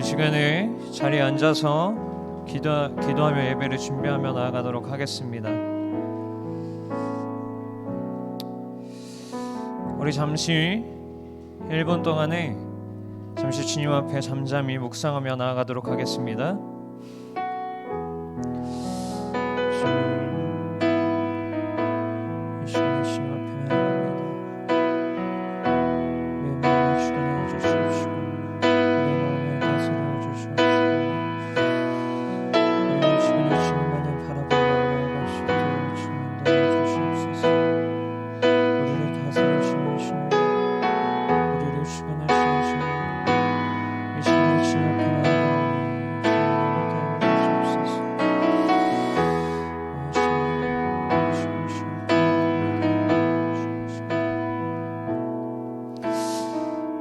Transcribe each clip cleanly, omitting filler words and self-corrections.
시간에 자리에 앉아서 기도하며 예배를 준비하며 나아가도록 하겠습니다. 우리 잠시 1분 동안에 잠시 주님 앞에 잠잠히 묵상하며 나아가도록 하겠습니다.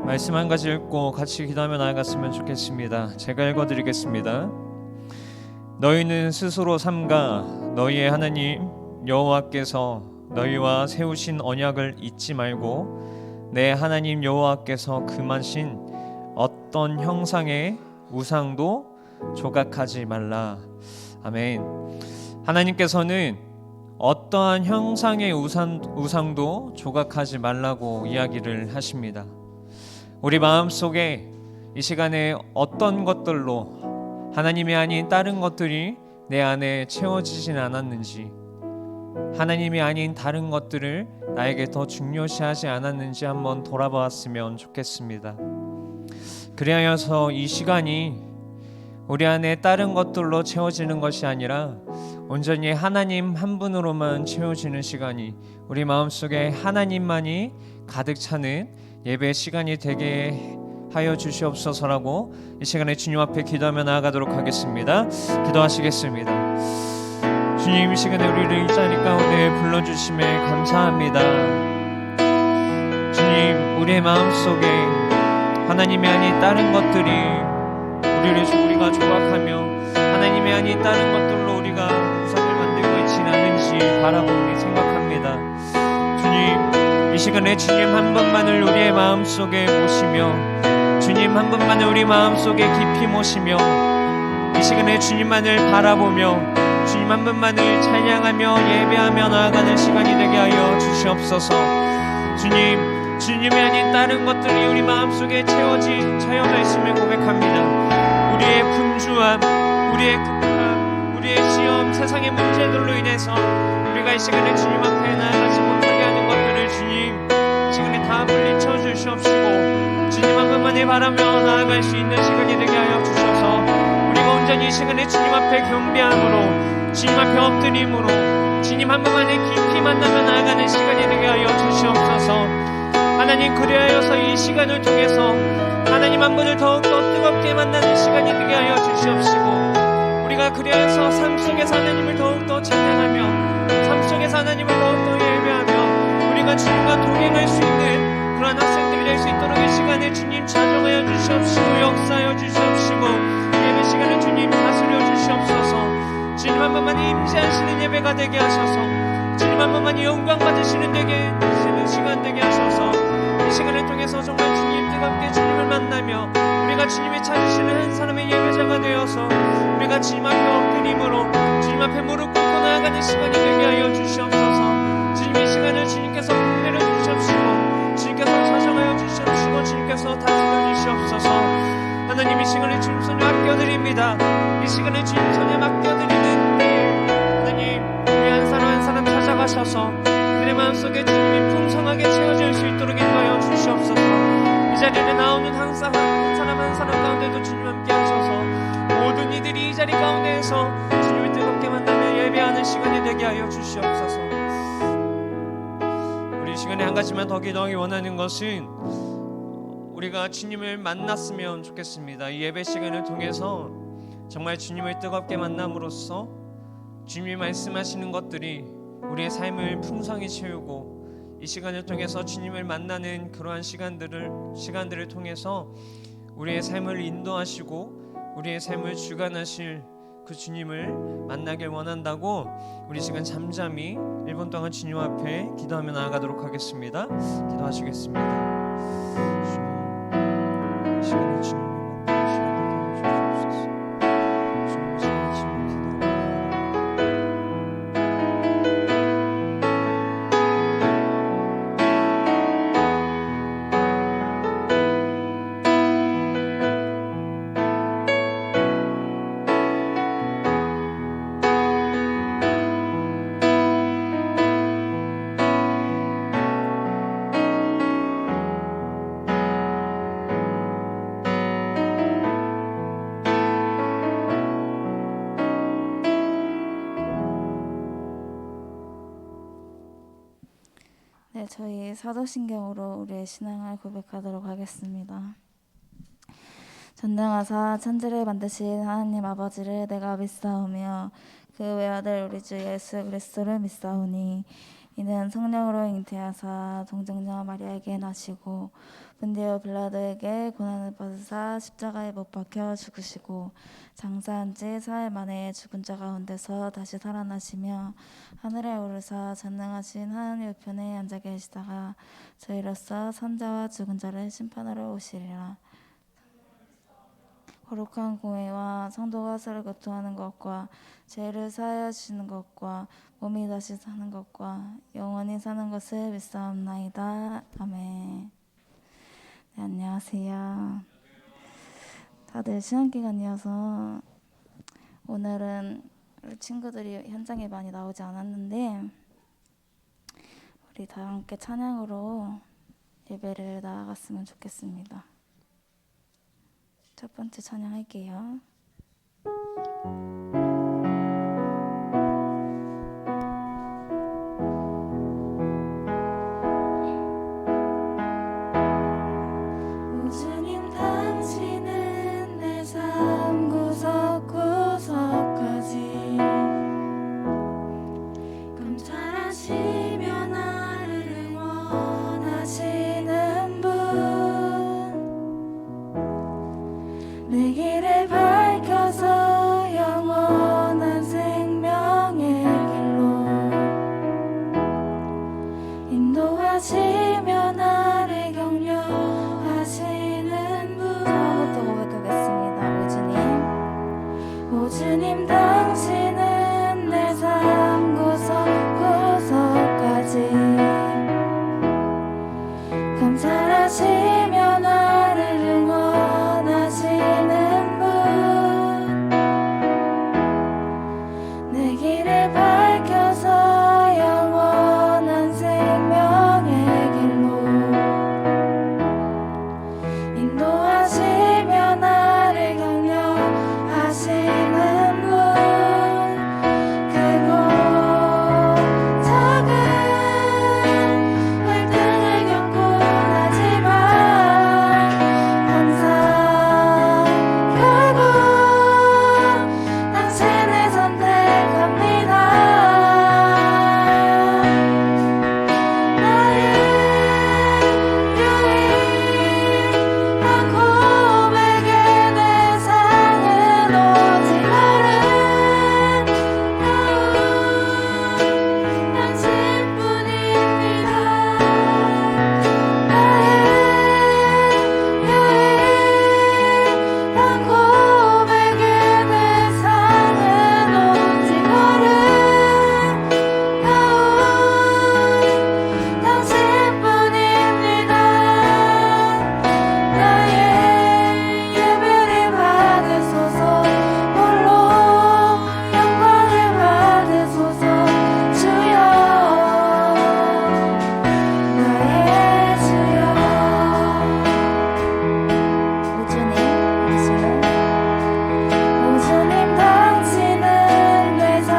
말씀 한 가지 읽고 같이 기도하며 나아갔으면 좋겠습니다. 제가 읽어드리겠습니다. 너희는 스스로 삼가 너희의 하나님 여호와께서 너희와 세우신 언약을 잊지 말고 내 하나님 여호와께서 금하신 어떤 형상의 우상도 조각하지 말라. 아멘. 하나님께서는 어떠한 형상의 우상도 조각하지 말라고 이야기를 하십니다. 우리 마음속에 이 시간에 어떤 것들로 하나님이 아닌 다른 것들이 내 안에 채워지진 않았는지, 하나님이 아닌 다른 것들을 나에게 더 중요시하지 않았는지 한번 돌아보았으면 좋겠습니다. 그리하여서 이 시간이 우리 안에 다른 것들로 채워지는 것이 아니라 온전히 하나님 한 분으로만 채워지는 시간이, 우리 마음속에 하나님만이 가득 차는 예배 시간이 되게 하여 주시옵소서라고 이 시간에 주님 앞에 기도하며 나아가도록 하겠습니다. 기도하시겠습니다. 주님, 이 시간에 우리를 이 자리 가운데 불러주심에 감사합니다. 주님, 우리의 마음속에 하나님이 아닌 다른 것들이 우리가 조각하며 하나님이 아닌 다른 것들로 우리가 우상을 만들고 있지는 않은지 바라보니 생각합니다. 주님, 이 시간에 주님 한 분만을 우리의 마음속에 모시며, 주님 한 분만을 우리 마음속에 깊이 모시며, 이 시간에 주님만을 바라보며 주님 한 분만을 찬양하며 예배하며 나아가는 시간이 되게 하여 주시옵소서. 주님, 주님이 아닌 다른 것들이 우리 마음속에 채워져 있음을 고백합니다. 우리의 분주함, 우리의 급함, 우리의 시험, 세상의 문제들로 인해서 우리가 이 시간에 주님 앞에 나아가지 못하게 하는 것들을 주님 이 시간에 다 물리쳐 주시옵시고, 주님 한 분만을 바라며 나아갈 수 있는 시간이 되게 하여 주셔서 우리가 온전히 이 시간에 주님 앞에 경배함으로, 주님 앞에 엎드림으로, 주님 한 분만을 깊이 만나며 나아가는 시간이 되게 하여 주시옵소서. 하나님, 그리하여서 이 시간을 통해서 하나님 한 분을 더욱더 뜨겁게 만나는 시간이 되게 하여 주시옵시고, 우리가 그리하여서 삶 속에서 하나님을 더욱더 찬양하며 삶 속에서 하나님을 더욱더 예배하며 우리가 주님과 동행할 수 있는 그러한 학생들이 될 수 있도록 이 시간에 주님 자정하여 주시옵시고 역사하여 주시옵시고 예배 시간을 주님 다스려 주시옵소서. 주님 한 분만이 임재하시는 예배가 되게 하셔서, 주님 한 분만이 영광 받으시는 시간 되게 하셔서 이 시간을 통해서 정말 주님 뜨겁게 주님을 만나며 우리가 주님이 찾으시는 한 사람의 예배자가 되어서 우리가 주님 앞에 엎드림으로 주님 앞에 무릎 꿇고 나아가는 시간이 되게 하여 주시옵소서. 주님, 이 시간을 주님께서 분배려 주시옵시고 주님께서 사정하여 주시옵시고 주님께서 다스려 주시옵소서. 하나님, 이 시간을 주님 손에 맡겨드립니다. 이 시간을 주님 손에 맡겨드리는 하나님, 우리 한 사람 한 사람 찾아가셔서 그들의 마음속에 주님이 풍성하게 채워질 수 있도록 인도하여 주시옵소서. 이 자리에 나오는 한 사람 한 사람 가운데도 주님 함께 하셔서 모든 이들이 이 자리 가운데에서 주님을 뜨겁게 만나며 예배하는 시간이 되게 하여 주시옵소서. 우리 이 시간에 한 가지만 더 기도하기 원하는 것은 우리가 주님을 만났으면 좋겠습니다. 이 예배 시간을 통해서 정말 주님을 뜨겁게 만남으로써 주님이 말씀하시는 것들이 우리의 삶을 풍성히 채우고, 이 시간을 통해서 주님을 만나는 그러한 시간들을 통해서 우리의 삶을 인도하시고 우리의 삶을 주관하실 그 주님을 만나길 원한다고 우리 시간 잠잠히 1분 동안 주님 앞에 기도하며 나아가도록 하겠습니다. 기도하시겠습니다. 주님, 이 시간에 주님을 만나는 시간 되게 저희 사도신경으로 우리의 신앙을 고백하도록 하겠습니다. 전능하사 천지를 만드신 하나님 아버지를 내가 믿사오며 그 외아들 우리 주 예수 그리스도를 믿사오니 이는 성령으로 잉태하사 동정녀 마리아에게 나시고 본디오 빌라도에게 고난을 받으사 십자가에 못 박혀 죽으시고 장사한 지 사흘 만에 죽은 자 가운데서 다시 살아나시며 하늘에 오르사 전능하신 하나님 우편에 앉아 계시다가 저희로서 선자와 죽은 자를 심판하러 오시리라. 거룩한 공회와 성도가 서로 교통하는 것과 죄를 사하여 주시는 것과 몸이 다시 사는 것과 영원히 사는 것을 믿사옵나이다. 아멘. 네, 안녕하세요. 다들 시험기간이어서 오늘은 우리 친구들이 현장에 많이 나오지 않았는데 우리 다 함께 찬양으로 예배를 나아갔으면 좋겠습니다. 첫 번째 찬양할게요. 주님 당신은 내 삶 구석구석까지 감찰하시며 나를 응원하시는 분 내 길을 밝혀서 영원한 생명의 길로 인도하시며 나를 격려하시는 분. 저부터 고백하겠습니다. 오 주님 당신은 내 삶 구석구석까지 감찰하시며 나를 응원하시는 분 내 길을 밝혀서 영원한 생명의 길로 인도하시며 나를 격려하시는 분 크고 작은 갈등을 겪고 나지만 항상 결국 당신을 선택합니다. 나의 유일한 고백의 대상은 오직 너를 당신뿐입니다. 나의 유일한 고백의 대상은 오직 너를 당신뿐입니다. 나의 예배를 받으소서 홀로 영광을 받으소서 주여 나의 주여. 오 주님 당신은 내 삶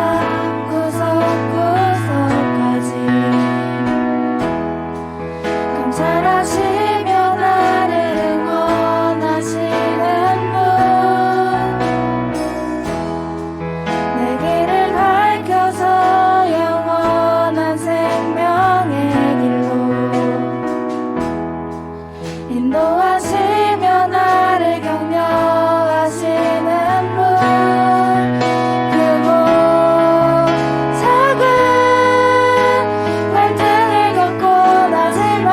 구석구석까지 감찰하시며 나를 응원하시는 분 내 길을 밝혀서 영원한 생명의 길로 인도하시며 나를 격려하시는 분 크고 작은 갈등을 겪고 나지만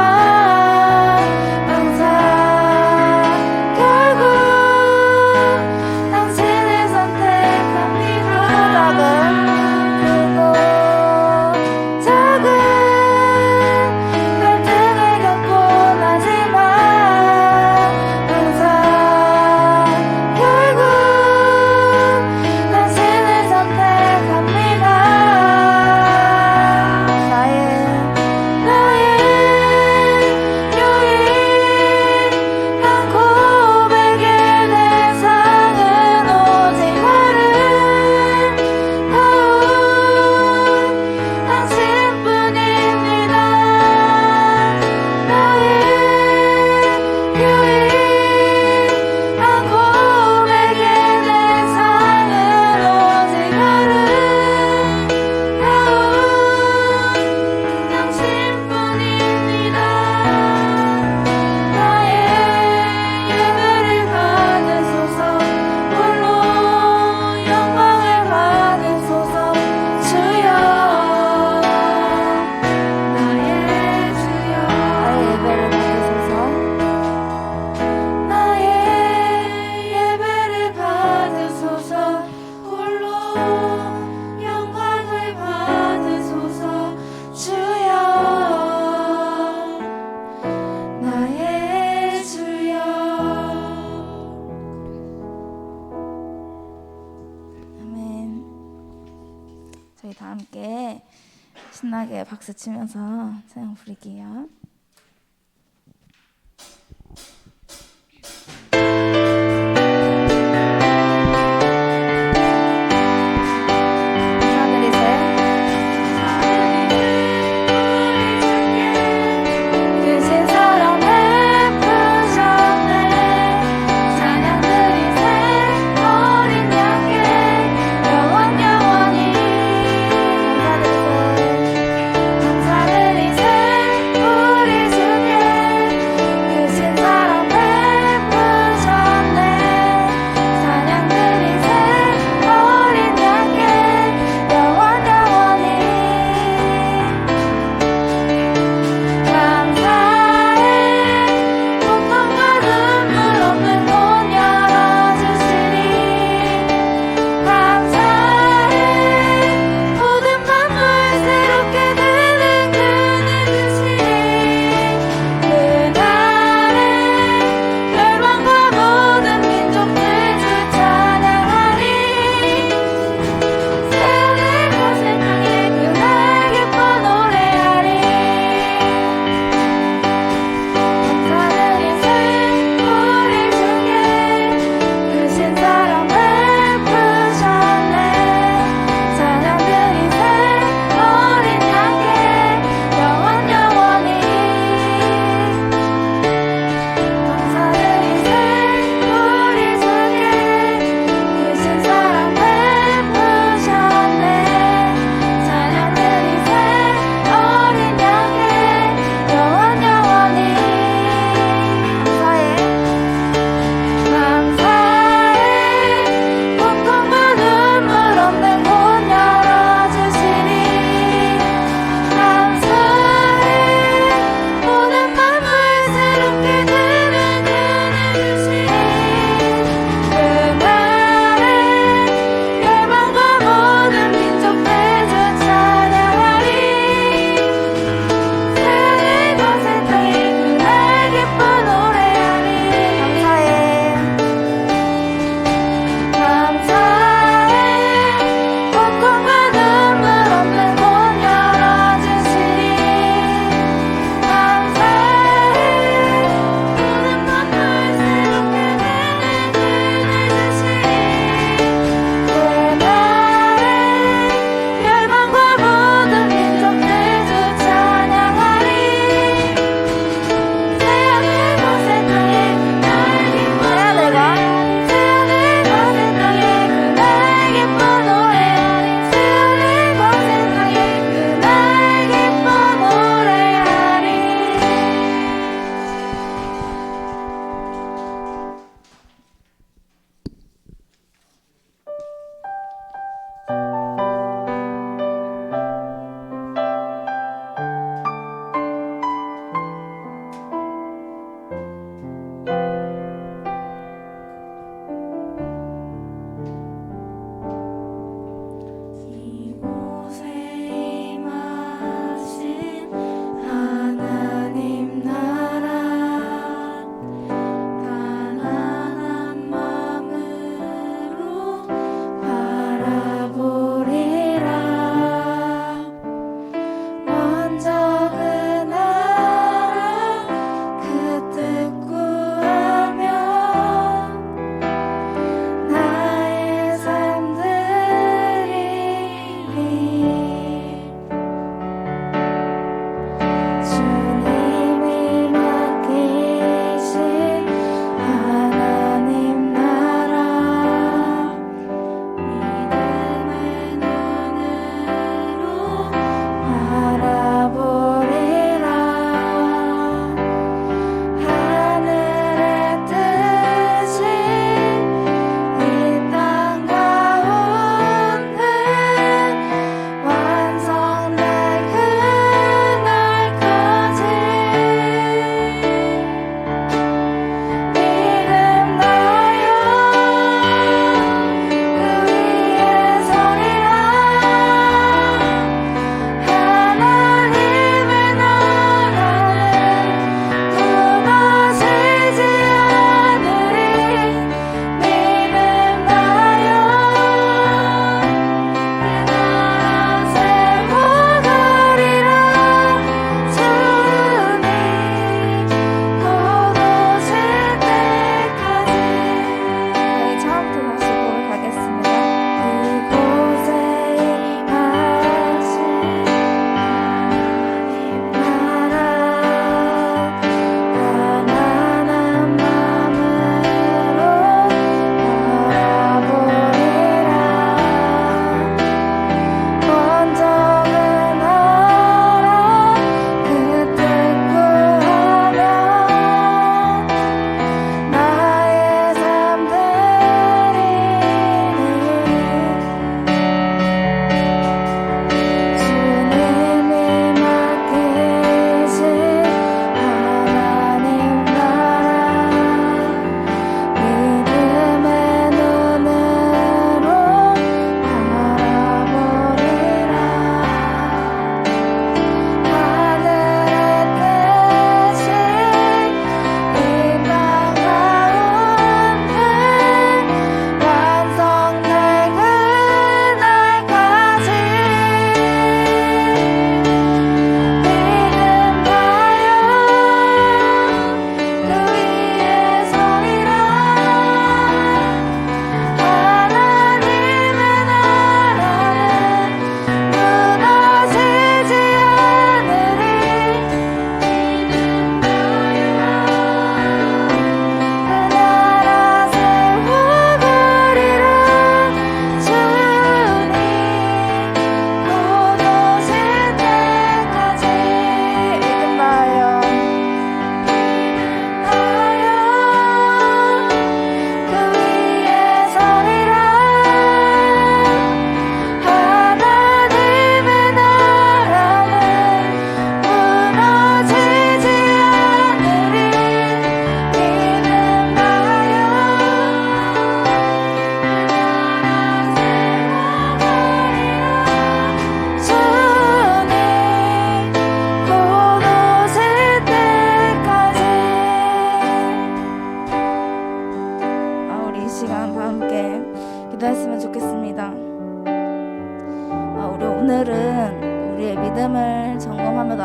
신나게 박수 치면서 찬양 부를게요. 감사드리세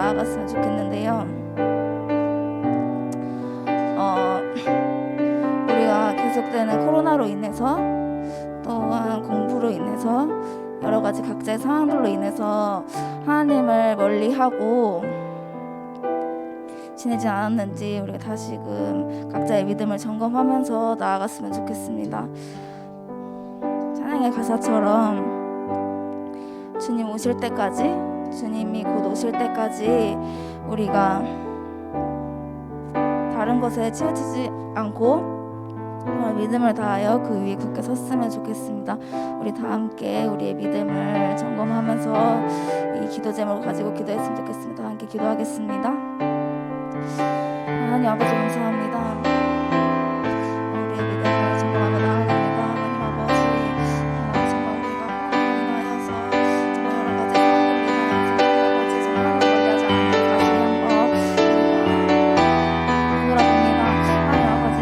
나아갔으면 좋겠는데요. 우리가 계속되는 코로나로 인해서 또한 공부로 인해서 여러 가지 각자의 상황들로 인해서 하나님을 멀리하고 지내지 않았는지 우리가 다시금 각자의 믿음을 점검하면서 나아갔으면 좋겠습니다. 찬양의 가사처럼 주님 오실 때까지, 주님이 곧 오실 때까지 우리가 다른 것에 치우치지 않고 정말 믿음을 다하여 그 위에 굳게 섰으면 좋겠습니다. 우리 다 함께 우리의 믿음을 점검하면서 이 기도 제목을 가지고 기도했으면 좋겠습니다. 함께 기도하겠습니다. 하나님 아버지 감사합니다. 우리의 믿음을 점검하며 나아갑니다. 하나님 아버지 정말 우리가 하나님을 인하여서 정말 여러 가지 상황을 인하여서 아버지 정말 멀리하지 않는 다시 한번 돌아봅니다. 하나님 아버지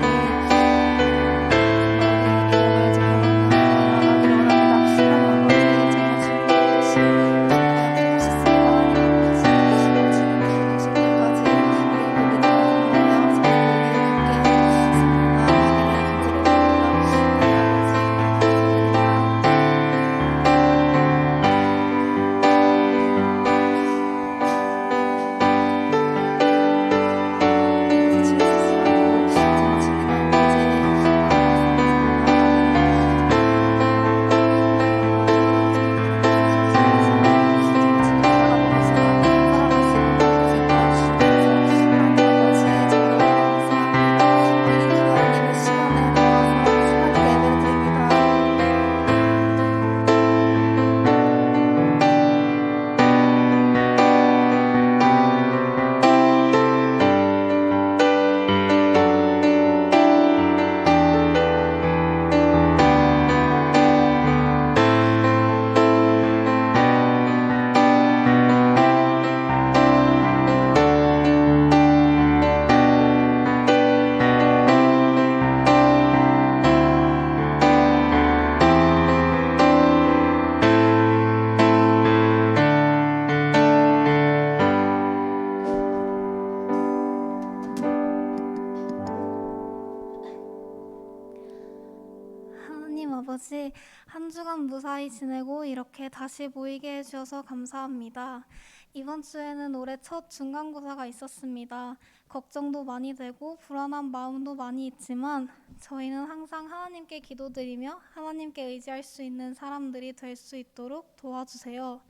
하나님 아버지, 한 주간 무사히 지내고 이렇게 다시 모이게 해주셔서 감사합니다. 이번 주에는 올해 첫 중간고사가 있었습니다. 걱정도 많이 되고 불안한 마음도 많이 있지만 저희는 항상 하나님께 기도드리며 하나님께 의지할 수 있는 사람들이 될 수 있도록 도와주세요.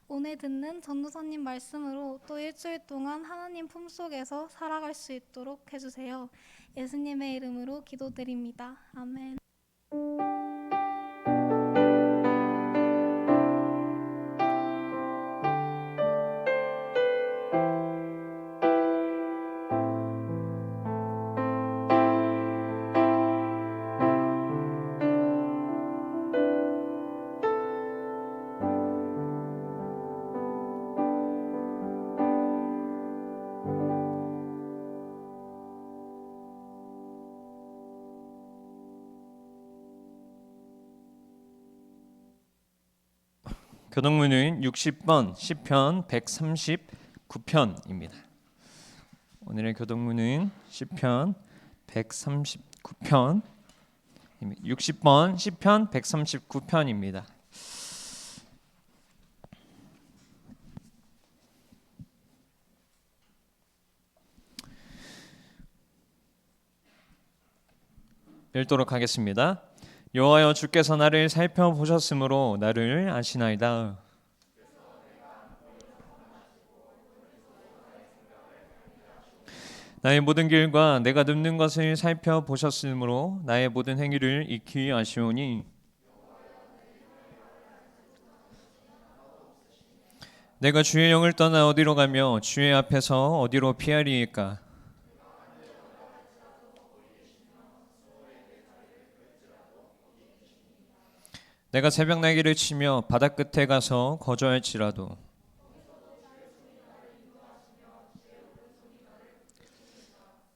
오늘 듣는 전도사님 말씀으로 또 일주일 동안 하나님 품속에서 살아갈 수 있도록 해주세요. 예수님의 이름으로 기도드립니다. 아멘. 교동문은 60번 시편 139편입니다. 오늘의 교동문은 시편 139편 60번 시편 139편입니다. 읽도록 하겠습니다. 여호와여, 주께서 나를 살펴보셨으므로 나를 아시나이다. 나의 모든 길과 내가 눕는 것을 살펴보셨으므로 나의 모든 행위를 익히 아시오니 내가 주의 영을 떠나 어디로 가며 주의 앞에서 어디로 피하리이까. 내가 새벽 날개를 치며 바다 끝에 가서 거주할지라도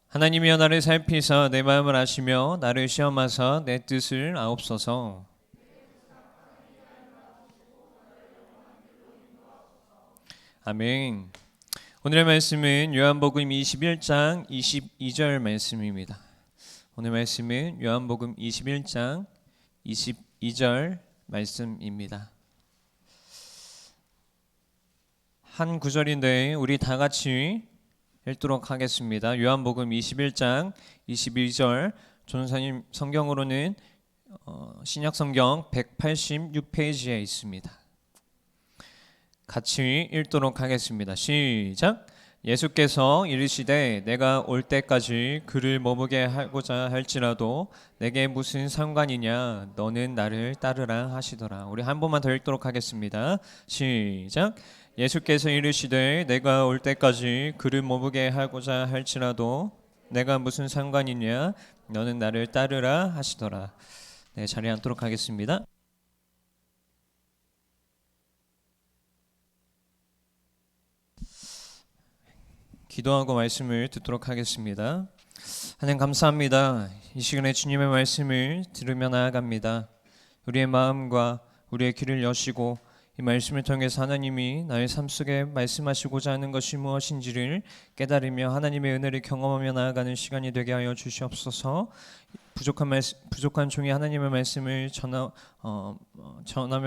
하나님이여 나를 살피사 내 마음을 아시며 나를 시험하사 내 뜻을 아옵소서. 아멘. 오늘의 말씀은 요한복음 21장 22절 말씀입니다. 오늘 말씀은 요한복음 21장 22절 말씀입니다. 한 구절인데 우리 다 같이 읽도록 하겠습니다. 요한복음 21장 22절, 전도사님 성경으로는 신약 성경 186페이지에 있습니다. 같이 읽도록 하겠습니다. 시작. 예수께서 이르시되 내가 올 때까지 그를 머무게 하고자 할지라도 내게 무슨 상관이냐, 너는 나를 따르라 하시더라. 우리 한 번만 더 읽도록 하겠습니다. 시작. 예수께서 이르시되 내가 올 때까지 그를 머무게 하고자 할지라도 내가 무슨 상관이냐, 너는 나를 따르라 하시더라. 네, 자리에 앉도록 하겠습니다. 기도하고 말씀을 듣도록 하겠습니다. 하나님 감사합니다. 이 시간에 주님의 말씀을 들으며 나아갑니다. 우리의 마음과 우리의 귀를 여시고 이 말씀을 통해서 하나님이 나의 삶 속에 말씀하시고자 하는 것이 무엇인지를 깨달으며 하나님의 은혜를 경험하며 나아가는 시간이 되게 하여 주시옵소서. 부족한 종이 하나님의 말씀을 전하며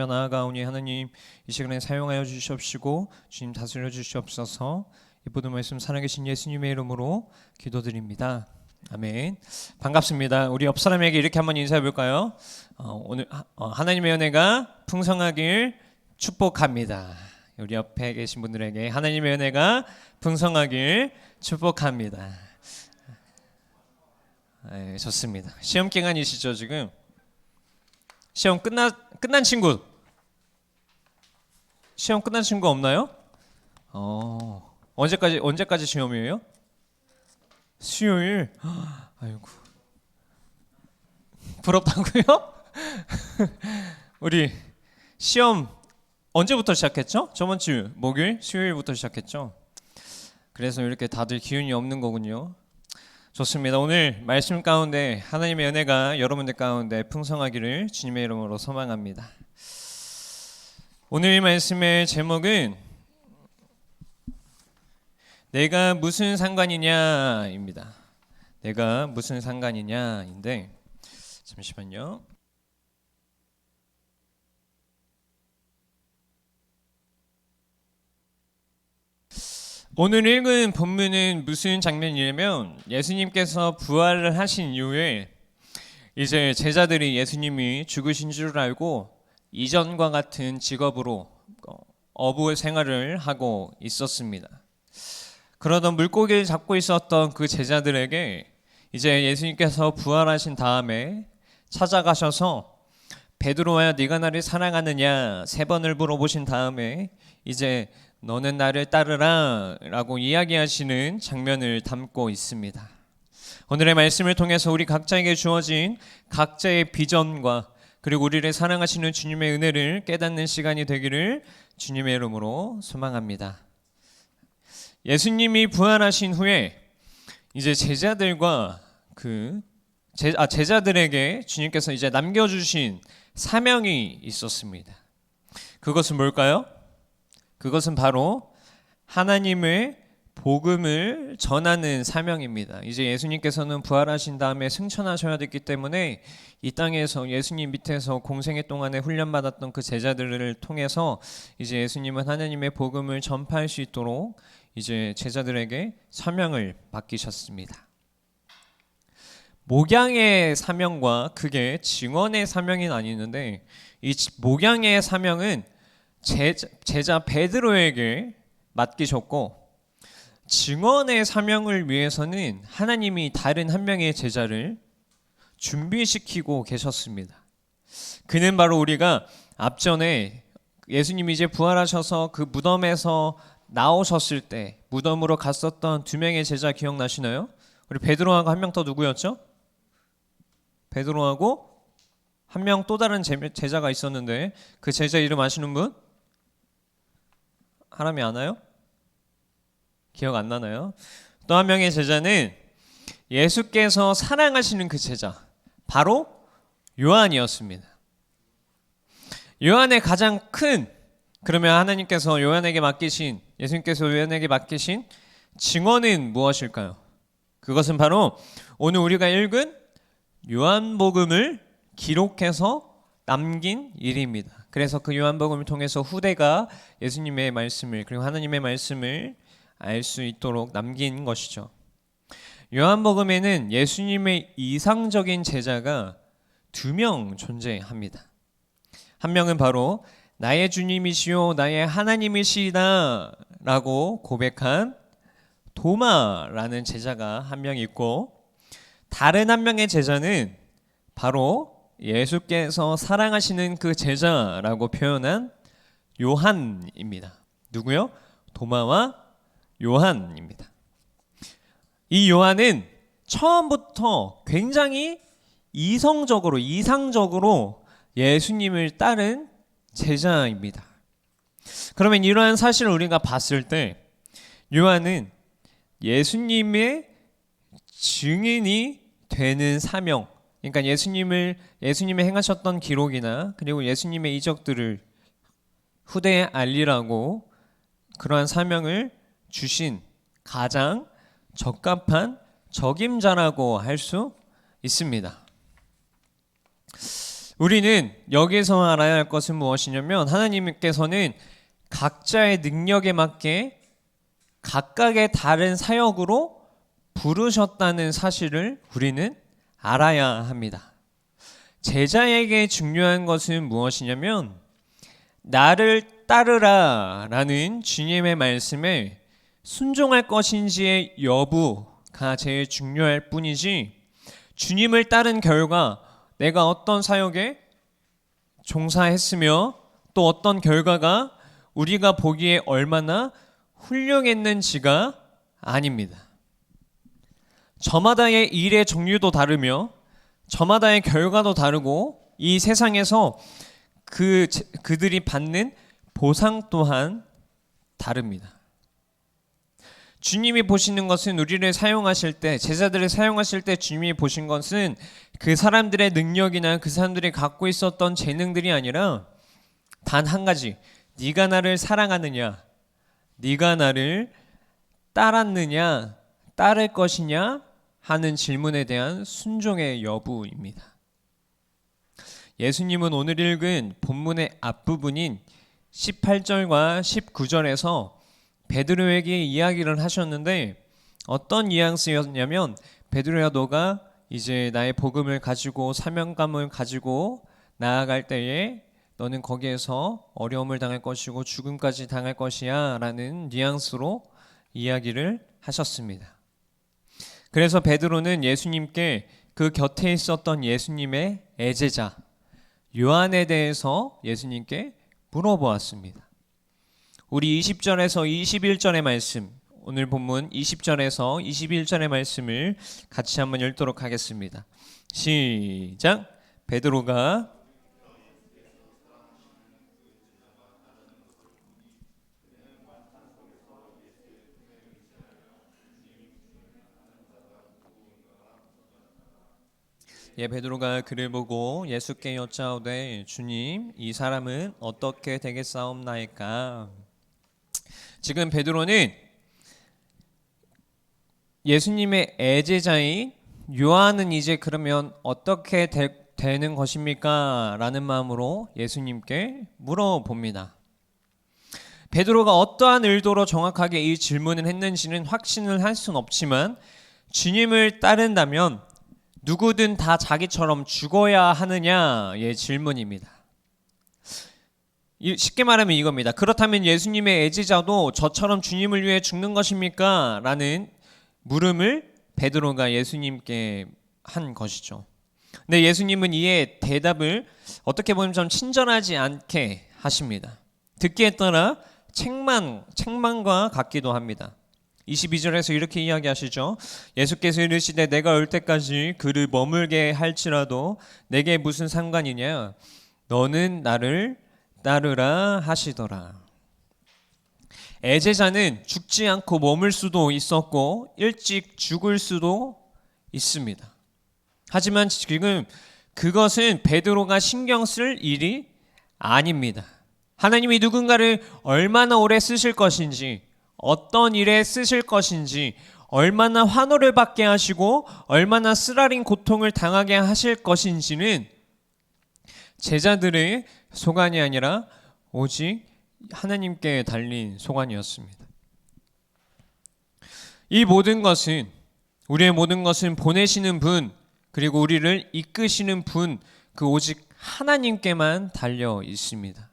나아가오니 하나님 이 시간에 사용하여 주시옵시고 주님 다스려 주시옵소서. 이 모든 말씀 살아계신 예수님의 이름으로 기도드립니다. 아멘. 반갑습니다. 우리 옆 사람에게 이렇게 한번 인사해 볼까요? 오늘 하나님의 은혜가 풍성하길 축복합니다. 우리 옆에 계신 분들에게 하나님의 은혜가 풍성하길 축복합니다. 네, 좋습니다. 시험 기간이시죠 지금? 시험 끝난 친구? 시험 끝난 친구 없나요? 언제까지 시험이에요? 수요일? 아이고 부럽다고요? 우리 시험 언제부터 시작했죠? 저번 주 목요일, 수요일부터 시작했죠. 그래서 이렇게 다들 기운이 없는 거군요. 좋습니다. 오늘 말씀 가운데 하나님의 은혜가 여러분들 가운데 풍성하기를 주님의 이름으로 소망합니다. 오늘 말씀의 제목은 내가 무슨 상관이냐입니다. 내가 무슨 상관이냐인데, 잠시만요. 오늘 읽은 본문은 무슨 장면이냐면 예수님께서 부활을 하신 이후에 이제 제자들이 예수님이 죽으신 줄 알고 이전과 같은 직업으로 어부 생활을 하고 있었습니다. 그러던 물고기를 잡고 있었던 그 제자들에게 이제 예수님께서 부활하신 다음에 찾아가셔서 베드로야 네가 나를 사랑하느냐 3번을 물어보신 다음에 이제 너는 나를 따르라 라고 이야기하시는 장면을 담고 있습니다. 오늘의 말씀을 통해서 우리 각자에게 주어진 각자의 비전과 그리고 우리를 사랑하시는 주님의 은혜를 깨닫는 시간이 되기를 주님의 이름으로 소망합니다. 예수님이 부활하신 후에 이제 제자들과 제자들에게 주님께서 이제 남겨주신 사명이 있었습니다. 그것은 뭘까요? 그것은 바로 하나님의 복음을 전하는 사명입니다. 이제 예수님께서는 부활하신 다음에 승천하셔야 됐기 때문에 이 땅에서 예수님 밑에서 공생애 동안에 훈련받았던 그 제자들을 통해서 이제 예수님은 하나님의 복음을 전파할 수 있도록 이제 제자들에게 사명을 맡기셨습니다. 목양의 사명과 그게 증언의 사명이 아니는데 이 목양의 사명은 제자 베드로에게 맡기셨고 증언의 사명을 위해서는 하나님이 다른 한 명의 제자를 준비시키고 계셨습니다. 그는 바로 우리가 앞전에 예수님이 이제 부활하셔서 그 무덤에서 나오셨을 때 무덤으로 갔었던 2명의 제자 기억나시나요? 우리 베드로하고 한 명 더 누구였죠? 베드로하고 한 명 또 다른 제자가 있었는데 그 제자 이름 아시는 분? 사람이 아나요? 기억 안 나나요? 또 한 명의 제자는 예수께서 사랑하시는 그 제자 바로 요한이었습니다. 요한의 가장 큰 그러면 하나님께서 요한에게 맡기신 예수님께서 요한에게 맡기신 증언은 무엇일까요? 그것은 바로 오늘 우리가 읽은 요한복음을 기록해서 남긴 일입니다. 그래서 그 요한복음을 통해서 후대가 예수님의 말씀을 그리고 하나님의 말씀을 알 수 있도록 남긴 것이죠. 요한복음에는 예수님의 이상적인 제자가 2명 존재합니다. 한 명은 바로 나의 주님이시요 나의 하나님이시다 라고 고백한 도마라는 제자가 한 명 있고, 다른 한 명의 제자는 바로 예수께서 사랑하시는 그 제자라고 표현한 요한입니다. 누구요? 도마와 요한입니다. 이 요한은 처음부터 굉장히 이상적으로 예수님을 따른 제자입니다. 그러면 이러한 사실을 우리가 봤을 때 요한은 예수님의 증인이 되는 사명, 그러니까 예수님의 행하셨던 기록이나 그리고 예수님의 이적들을 후대에 알리라고 그러한 사명을 주신 가장 적합한 적임자라고 할 수 있습니다. 우리는 여기서 알아야 할 것은 무엇이냐면 하나님께서는 각자의 능력에 맞게 각각의 다른 사역으로 부르셨다는 사실을 우리는 알아야 합니다. 제자에게 중요한 것은 무엇이냐면 나를 따르라 라는 주님의 말씀에 순종할 것인지의 여부가 제일 중요할 뿐이지, 주님을 따른 결과 내가 어떤 사역에 종사했으며 또 어떤 결과가 우리가 보기에 얼마나 훌륭했는지가 아닙니다. 저마다의 일의 종류도 다르며 저마다의 결과도 다르고 이 세상에서 그들이 받는 보상 또한 다릅니다. 주님이 보시는 것은 우리를 사용하실 때, 제자들을 사용하실 때 주님이 보신 것은 그 사람들의 능력이나 그 사람들이 갖고 있었던 재능들이 아니라 단 한 가지, 네가 나를 사랑하느냐, 네가 나를 따랐느냐, 따를 것이냐 하는 질문에 대한 순종의 여부입니다. 예수님은 오늘 읽은 본문의 앞부분인 18절과 19절에서 베드로에게 이야기를 하셨는데, 어떤 뉘앙스였냐면 베드로야, 너가 이제 나의 복음을 가지고 사명감을 가지고 나아갈 때에 너는 거기에서 어려움을 당할 것이고 죽음까지 당할 것이야 라는 뉘앙스로 이야기를 하셨습니다. 그래서 베드로는 예수님께 그 곁에 있었던 예수님의 애제자 요한에 대해서 예수님께 물어보았습니다. 우리 20절에서 21절의 말씀, 오늘 본문 20절에서 21절의 말씀을 같이 한번 읽도록 하겠습니다. 시작. 베드로가 베드로가 그를 보고 예수께 여짜오되 주님, 이 사람은 어떻게 되겠사옵나이까? 지금 베드로는 예수님의 애제자인 요한은 이제 그러면 어떻게 되는 것입니까? 라는 마음으로 예수님께 물어봅니다. 베드로가 어떠한 의도로 정확하게 이 질문을 했는지는 확신을 할 수는 없지만, 주님을 따른다면 누구든 다 자기처럼 죽어야 하느냐의 질문입니다. 쉽게 말하면 이겁니다. 그렇다면 예수님의 애제자도 저처럼 주님을 위해 죽는 것입니까? 라는 물음을 베드로가 예수님께 한 것이죠. 근데 예수님은 이에 대답을 어떻게 보면 좀 친절하지 않게 하십니다. 듣기에 따라 책망과 같기도 합니다. 22절에서 이렇게 이야기하시죠. 예수께서 이르시되 내가 올 때까지 그를 머물게 할지라도 내게 무슨 상관이냐? 너는 나를 따르라 하시더라. 애제자는 죽지 않고 머물 수도 있었고 일찍 죽을 수도 있습니다. 하지만 지금 그것은 베드로가 신경 쓸 일이 아닙니다. 하나님이 누군가를 얼마나 오래 쓰실 것인지, 어떤 일에 쓰실 것인지, 얼마나 환호를 받게 하시고 얼마나 쓰라린 고통을 당하게 하실 것인지는 제자들의 소관이 아니라 오직 하나님께 달린 소관이었습니다. 이 모든 것은, 우리의 모든 것은 보내시는 분, 그리고 우리를 이끄시는 분, 그 오직 하나님께만 달려 있습니다.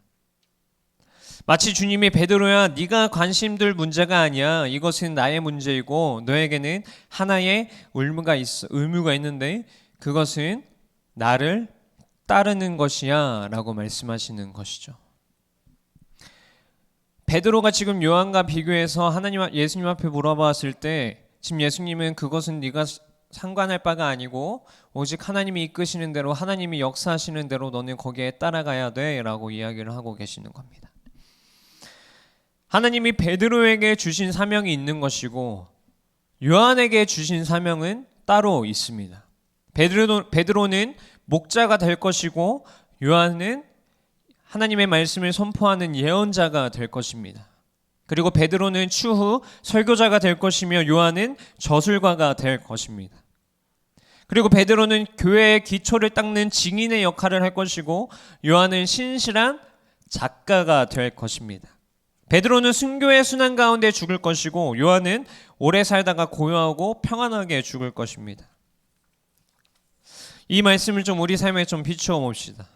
마치 주님이 베드로야, 네가 관심들 문제가 아니야. 이것은 나의 문제이고 너에게는 하나의 의무가 있는데 그것은 나를 따르는 것이야 라고 말씀하시는 것이죠. 베드로가 지금 요한과 비교해서 예수님 앞에 물어봤을 때 지금 예수님은 그것은 네가 상관할 바가 아니고 오직 하나님이 이끄시는 대로, 하나님이 역사하시는 대로 너는 거기에 따라가야 돼 라고 이야기를 하고 계시는 겁니다. 하나님이 베드로에게 주신 사명이 있는 것이고 요한에게 주신 사명은 따로 있습니다. 베드로는 목자가 될 것이고 요한은 하나님의 말씀을 선포하는 예언자가 될 것입니다. 그리고 베드로는 추후 설교자가 될 것이며 요한은 저술가가 될 것입니다. 그리고 베드로는 교회의 기초를 닦는 증인의 역할을 할 것이고 요한은 신실한 작가가 될 것입니다. 베드로는 순교의 순환 가운데 죽을 것이고 요한은 오래 살다가 고요하고 평안하게 죽을 것입니다. 이 말씀을 좀 우리 삶에 좀 비추어 봅시다.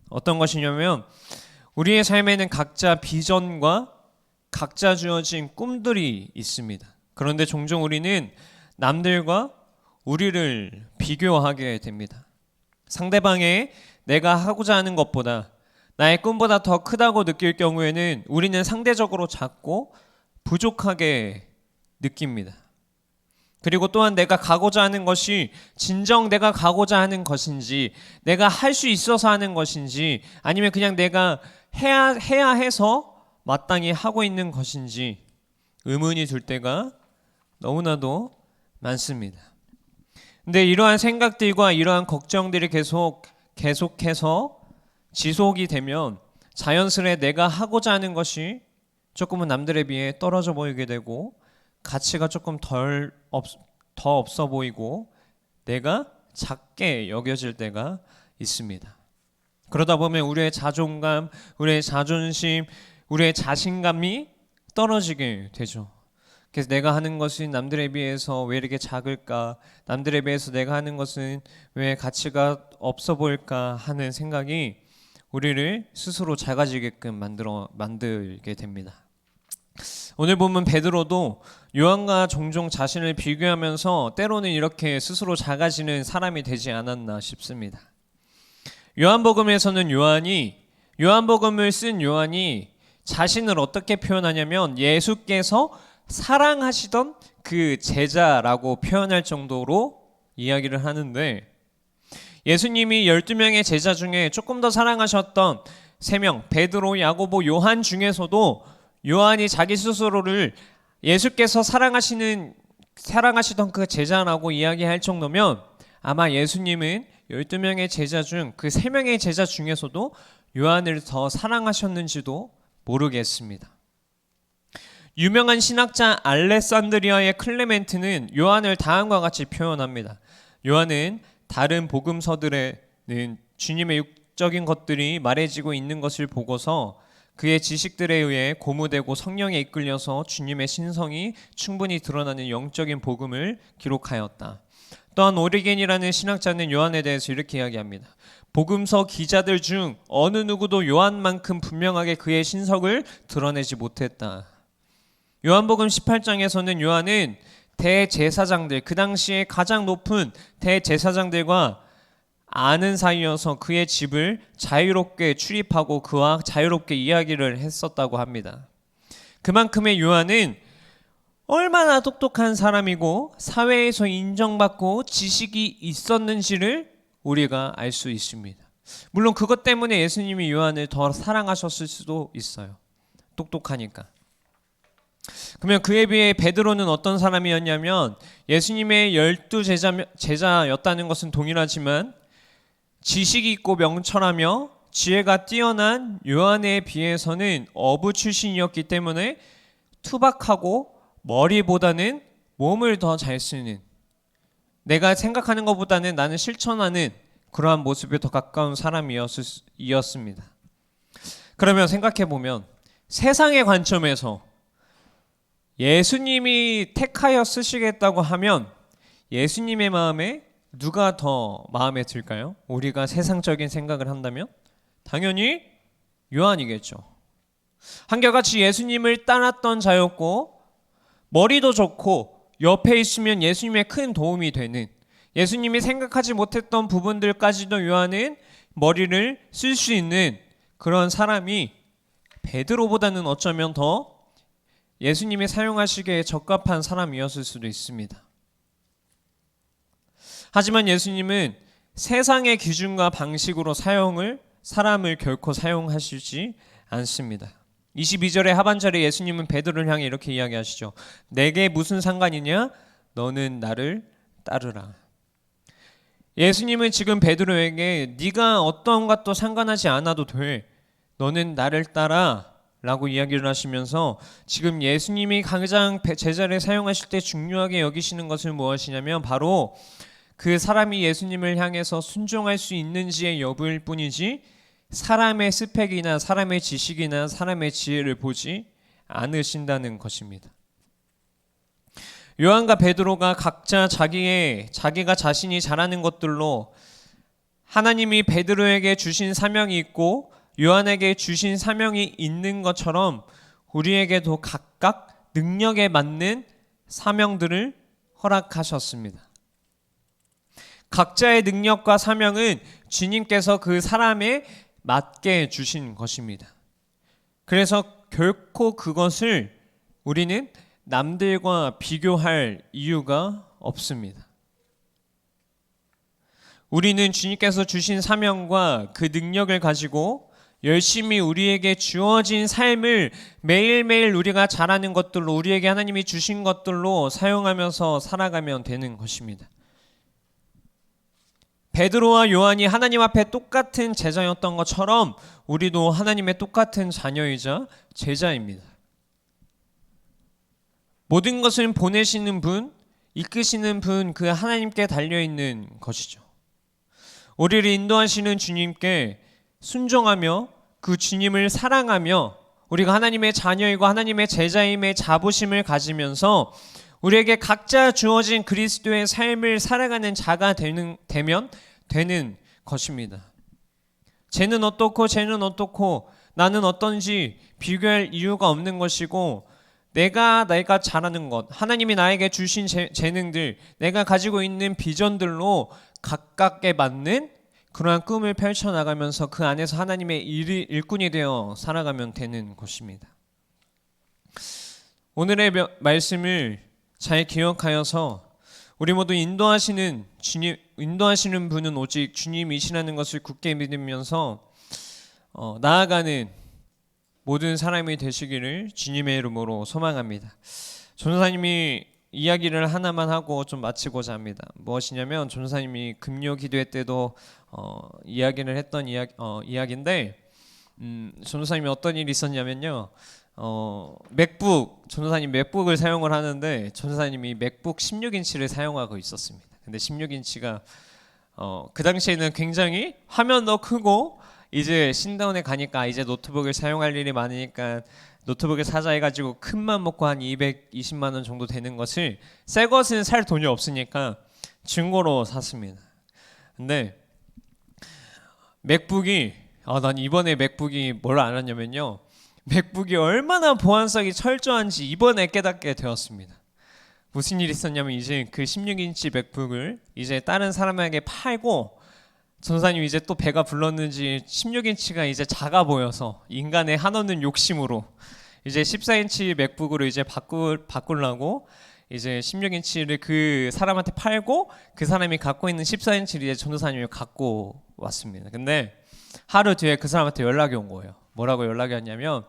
어떤 것이냐면 우리의 삶에는 각자 비전과 각자 주어진 꿈들이 있습니다. 그런데 종종 우리는 남들과 우리를 비교하게 됩니다. 상대방의 내가 하고자 하는 것보다 나의 꿈보다 더 크다고 느낄 경우에는 우리는 상대적으로 작고 부족하게 느낍니다. 그리고 또한 내가 가고자 하는 것이 진정 내가 가고자 하는 것인지, 내가 할 수 있어서 하는 것인지, 아니면 그냥 내가 해야 해서 마땅히 하고 있는 것인지 의문이 들 때가 너무나도 많습니다. 근데 이러한 생각들과 이러한 걱정들이 계속해서 지속이 되면 자연스레 내가 하고자 하는 것이 조금은 남들에 비해 떨어져 보이게 되고 가치가 조금 더 없어 보이고 내가 작게 여겨질 때가 있습니다. 그러다 보면 우리의 자존감, 우리의 자존심, 우리의 자신감이 떨어지게 되죠. 그래서 내가 하는 것이 남들에 비해서 왜 이렇게 작을까? 남들에 비해서 내가 하는 것은 왜 가치가 없어 보일까 하는 생각이 우리를 스스로 작아지게끔 만들게 됩니다. 오늘 보면 베드로도 요한과 종종 자신을 비교하면서 때로는 이렇게 스스로 작아지는 사람이 되지 않았나 싶습니다. 요한복음에서는 요한복음을 쓴 요한이 자신을 어떻게 표현하냐면 예수께서 사랑하시던 그 제자라고 표현할 정도로 이야기를 하는데, 예수님이 12명의 제자 중에 조금 더 사랑하셨던 3명, 베드로, 야고보, 요한 중에서도 요한이 자기 스스로를 예수께서 사랑하시던 그 제자라고 이야기할 정도면 아마 예수님은 12명의 제자 중 그 3명의 제자 중에서도 요한을 더 사랑하셨는지도 모르겠습니다. 유명한 신학자 알레산드리아의 클레멘트는 요한을 다음과 같이 표현합니다. 요한은 다른 복음서들에는 주님의 육적인 것들이 말해지고 있는 것을 보고서 그의 지식들에 의해 고무되고 성령에 이끌려서 주님의 신성이 충분히 드러나는 영적인 복음을 기록하였다. 또한 오리겐이라는 신학자는 요한에 대해서 이렇게 이야기합니다. 복음서 기자들 중 어느 누구도 요한만큼 분명하게 그의 신석을 드러내지 못했다. 요한복음 18장에서는 요한은 대제사장들, 그 당시에 가장 높은 대제사장들과 아는 사이여서 그의 집을 자유롭게 출입하고 그와 자유롭게 이야기를 했었다고 합니다. 그만큼의 요한은 얼마나 똑똑한 사람이고 사회에서 인정받고 지식이 있었는지를 우리가 알 수 있습니다. 물론 그것 때문에 예수님이 요한을 더 사랑하셨을 수도 있어요. 똑똑하니까. 그러면 그에 비해 베드로는 어떤 사람이었냐면 예수님의 12 제자였다는 것은 동일하지만 지식이 있고 명철하며 지혜가 뛰어난 요한에 비해서는 어부 출신이었기 때문에 투박하고 머리보다는 몸을 더 잘 쓰는, 내가 생각하는 것보다는 나는 실천하는 그러한 모습에 더 가까운 사람이었습니다. 그러면 생각해보면 세상의 관점에서 예수님이 택하여 쓰시겠다고 하면 예수님의 마음에 누가 더 마음에 들까요? 우리가 세상적인 생각을 한다면 당연히 요한이겠죠. 한결같이 예수님을 따랐던 자였고 머리도 좋고 옆에 있으면 예수님의 큰 도움이 되는, 예수님이 생각하지 못했던 부분들까지도 요한은 머리를 쓸 수 있는 그런 사람이 베드로보다는 어쩌면 더 예수님이 사용하시기에 적합한 사람이었을 수도 있습니다. 하지만 예수님은 세상의 기준과 방식으로 사람을 결코 사용하시지 않습니다. 22절의 하반절에 예수님은 베드로를 향해 이렇게 이야기하시죠. 내게 무슨 상관이냐? 너는 나를 따르라. 예수님은 지금 베드로에게 네가 어떤 것도 상관하지 않아도 돼, 너는 나를 따라 라고 이야기를 하시면서 지금 예수님이 가장 제자를 사용하실 때 중요하게 여기시는 것은 무엇이냐면 바로 그 사람이 예수님을 향해서 순종할 수 있는지의 여부일 뿐이지 사람의 스펙이나 사람의 지식이나 사람의 지혜를 보지 않으신다는 것입니다. 요한과 베드로가 각자 자기가 자신이 잘하는 것들로 하나님이 베드로에게 주신 사명이 있고 요한에게 주신 사명이 있는 것처럼 우리에게도 각각 능력에 맞는 사명들을 허락하셨습니다. 각자의 능력과 사명은 주님께서 그 사람에 맞게 주신 것입니다. 그래서 결코 그것을 우리는 남들과 비교할 이유가 없습니다. 우리는 주님께서 주신 사명과 그 능력을 가지고 열심히 우리에게 주어진 삶을 매일매일 우리가 잘하는 것들로, 우리에게 하나님이 주신 것들로 사용하면서 살아가면 되는 것입니다. 베드로와 요한이 하나님 앞에 똑같은 제자였던 것처럼 우리도 하나님의 똑같은 자녀이자 제자입니다. 모든 것을 보내시는 분, 이끄시는 분, 그 하나님께 달려있는 것이죠. 우리를 인도하시는 주님께 순종하며 그 주님을 사랑하며 우리가 하나님의 자녀이고 하나님의 제자임의 자부심을 가지면서 우리에게 각자 주어진 그리스도의 삶을 살아가는 자가 되면 되는 것입니다. 쟤는 어떻고 쟤는 어떻고 나는 어떤지 비교할 이유가 없는 것이고 내가 잘하는 것, 하나님이 나에게 주신 재능들, 내가 가지고 있는 비전들로 각각에 맞는 그러한 꿈을 펼쳐나가면서 그 안에서 하나님의 일꾼이 되어 살아가면 되는 것입니다. 오늘의 말씀을 잘 기억하여서 우리 모두 인도하시는 분은 오직 주님이시라는 것을 굳게 믿으면서 나아가는 모든 사람이 되시기를 주님의 이름으로 소망합니다. 전도사님이 이야기를 하나만 하고 좀 마치고자 합니다. 무엇이냐면 전도사님이 금요 기도회 때도 이야기를 했던 이야기인데 전도사님이 어떤 일이 있었냐면요. 전도사님 맥북을 사용을 하는데 전도사님이 맥북 16인치를 사용하고 있었습니다. 근데 16인치가 그 당시에는 굉장히 화면도 크고 이제 신다운에 가니까 이제 노트북을 사용할 일이 많으니까 노트북을 사자 해가지고 큰맘 먹고 한 220만 원 정도 되는 것을 새 것은 살 돈이 없으니까 중고로 샀습니다. 근데 맥북이 난 이번에 맥북이 뭘 알았냐면요. 맥북이 얼마나 보안성이 철저한지 이번에 깨닫게 되었습니다. 무슨 일이 있었냐면 이제 그 16인치 맥북을 이제 다른 사람에게 팔고 전사님 이제 또 배가 불렀는지 16인치가 이제 작아 보여서 인간의 한없는 욕심으로 이제 14인치 맥북으로 이제 바꾸려고 이제 16인치를 그 사람한테 팔고 그 사람이 갖고 있는 14인치를 이제 전도사님이 갖고 왔습니다. 근데 하루 뒤에 그 사람한테 연락이 온 거예요. 뭐라고 연락이 왔냐면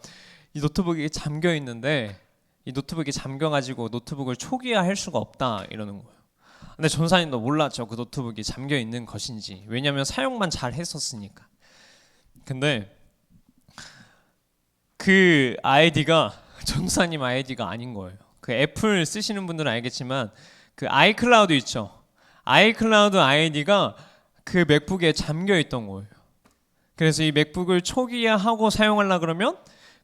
이 노트북이 잠겨 있는데 이 노트북이 잠겨가지고 노트북을 초기화할 수가 없다 이러는 거예요. 근데 전사님도 몰랐죠. 그 노트북이 잠겨 있는 것인지. 왜냐하면 사용만 잘 했었으니까. 근데 그 아이디가 전도사님 아이디가 아닌 거예요. 그 애플 쓰시는 분들은 알겠지만 그 아이클라우드 있죠. 아이클라우드 아이디가 그 맥북에 잠겨 있던 거예요. 그래서 이 맥북을 초기화하고 사용하려 그러면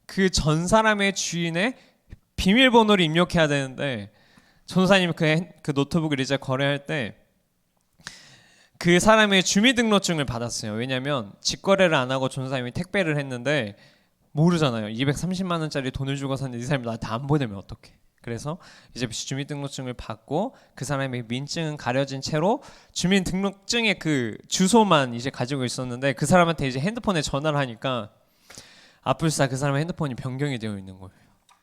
그 전 사람의 주인의 비밀번호를 입력해야 되는데 전도사님 그 노트북을 이제 거래할 때 그 사람의 주민등록증을 받았어요. 왜냐하면 직거래를 안 하고 전도사님이 택배를 했는데 모르잖아요. 230만 원짜리 돈을 주고 샀는데 이 사람이 나한테 안 보내면 어떡해. 그래서 이제 주민등록증을 받고 그 사람의 민증은 가려진 채로 주민등록증의 그 주소만 이제 가지고 있었는데 그 사람한테 이제 핸드폰에 전화를 하니까 아뿔싸 그 사람의 핸드폰이 변경이 되어 있는 거예요.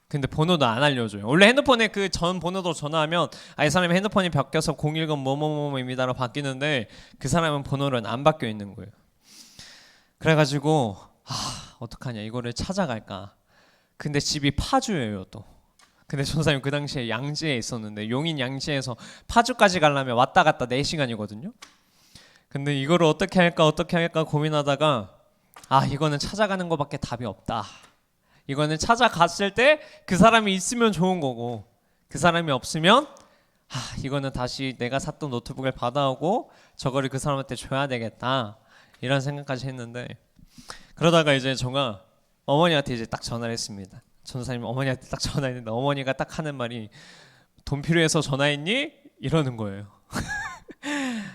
근데 번호도 안 알려줘요. 원래 핸드폰에 그 전 번호로 전화하면 이 사람의 핸드폰이 바뀌어서 010 뭐뭐뭐입니다로 바뀌는데 그 사람은 번호는 안 바뀌어 있는 거예요. 그래가지고 어떡하냐 이거를 찾아갈까. 근데 집이 파주예요 또. 근데 전사님 그 당시에 양지에 있었는데 용인 양지에서 파주까지 가려면 왔다 갔다 4시간이거든요. 근데 이거를 어떻게 할까 고민하다가 이거는 찾아가는 거밖에 답이 없다. 이거는 찾아갔을 때 그 사람이 있으면 좋은 거고 그 사람이 없으면 이거는 다시 내가 샀던 노트북을 받아오고 저거를 그 사람한테 줘야 되겠다 이런 생각까지 했는데 그러다가 이제 제가 어머니한테 이제 딱 전화를 했습니다. 전도사님 어머니한테 딱 전화했는데 어머니가 딱 하는 말이 돈 필요해서 전화했니? 이러는 거예요.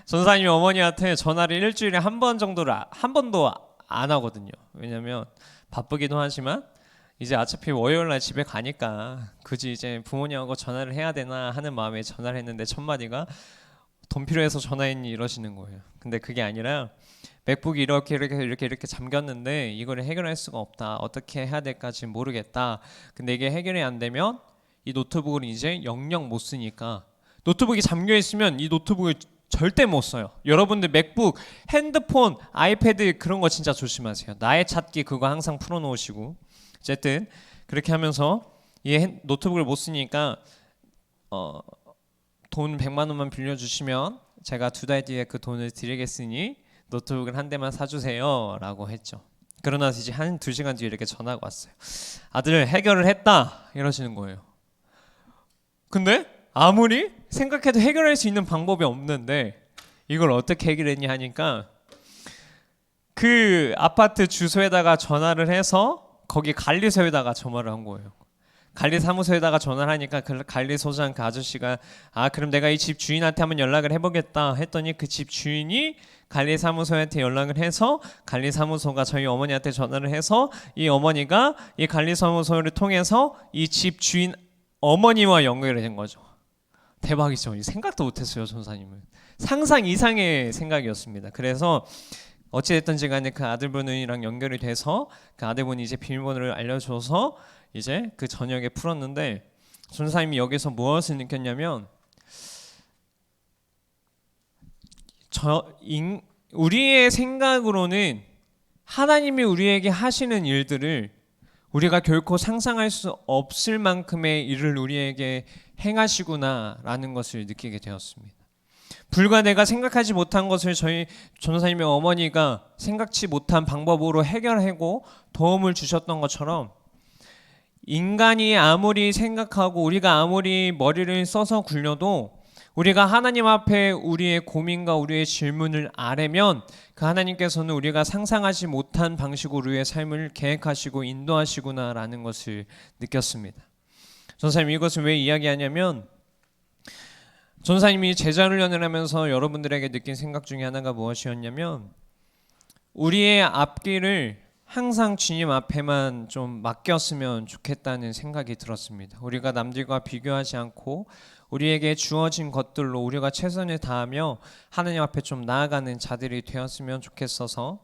전도사님이 어머니한테 전화를 일주일에 한 번도 안 하거든요. 왜냐면 바쁘기도 하지만 이제 어차피 월요일날 집에 가니까 굳이 이제 부모님하고 전화를 해야 되나 하는 마음에 전화를 했는데 첫 마디가 돈 필요해서 전화했니 이러시는 거예요. 근데 그게 아니라 맥북이 이렇게 잠겼는데 이거를 해결할 수가 없다. 어떻게 해야 될까 지금 모르겠다. 근데 이게 해결이 안 되면 이 노트북을 이제 영영 못 쓰니까 노트북이 잠겨 있으면 이 노트북을 절대 못 써요. 여러분들 맥북, 핸드폰, 아이패드 그런 거 진짜 조심하세요. 나의 찾기 그거 항상 풀어놓으시고 어쨌든 그렇게 하면서 이 노트북을 못 쓰니까 돈 100만 원만 빌려주시면 제가 2달 뒤에 그 돈을 드리겠으니 노트북을 한 대만 사주세요 라고 했죠. 그러나 이제 한 2시간 뒤에 이렇게 전화가 왔어요. 아들 해결을 했다 이러시는 거예요. 근데 아무리 생각해도 해결할 수 있는 방법이 없는데 이걸 어떻게 해결했냐 하니까 그 아파트 주소에다가 전화를 해서 거기 관리소에다가 전화를 한 거예요. 관리사무소에다가 전화를 하니까 그 관리소장 그 아저씨가 그럼 내가 이 집 주인한테 한번 연락을 해보겠다 했더니 그 집 주인이 관리사무소한테 연락을 해서 관리사무소가 저희 어머니한테 전화를 해서 이 어머니가 이 관리사무소를 통해서 이 집 주인 어머니와 연결이 된 거죠. 대박이죠. 생각도 못했어요. 전사님은 상상 이상의 생각이었습니다. 그래서 어찌됐든지 간에 그 아들분이랑 연결이 돼서 그 아들분이 이제 비밀번호를 알려줘서 이제 그 저녁에 풀었는데 전사님이 여기서 무엇을 느꼈냐면 우리의 생각으로는 하나님이 우리에게 하시는 일들을 우리가 결코 상상할 수 없을 만큼의 일을 우리에게 행하시구나라는 것을 느끼게 되었습니다. 불과 내가 생각하지 못한 것을 저희 전도사님의 어머니가 생각지 못한 방법으로 해결하고 도움을 주셨던 것처럼 인간이 아무리 생각하고 우리가 아무리 머리를 써서 굴려도 우리가 하나님 앞에 우리의 고민과 우리의 질문을 아뢰면 그 하나님께서는 우리가 상상하지 못한 방식으로 우리의 삶을 계획하시고 인도하시구나라는 것을 느꼈습니다. 전사님 이것을 왜 이야기하냐면 전사님이 제자훈련을 하면서 여러분들에게 느낀 생각 중에 하나가 무엇이었냐면 우리의 앞길을 항상 주님 앞에만 좀 맡겼으면 좋겠다는 생각이 들었습니다. 우리가 남들과 비교하지 않고 우리에게 주어진 것들로 우리가 최선을 다하며 하나님 앞에 좀 나아가는 자들이 되었으면 좋겠어서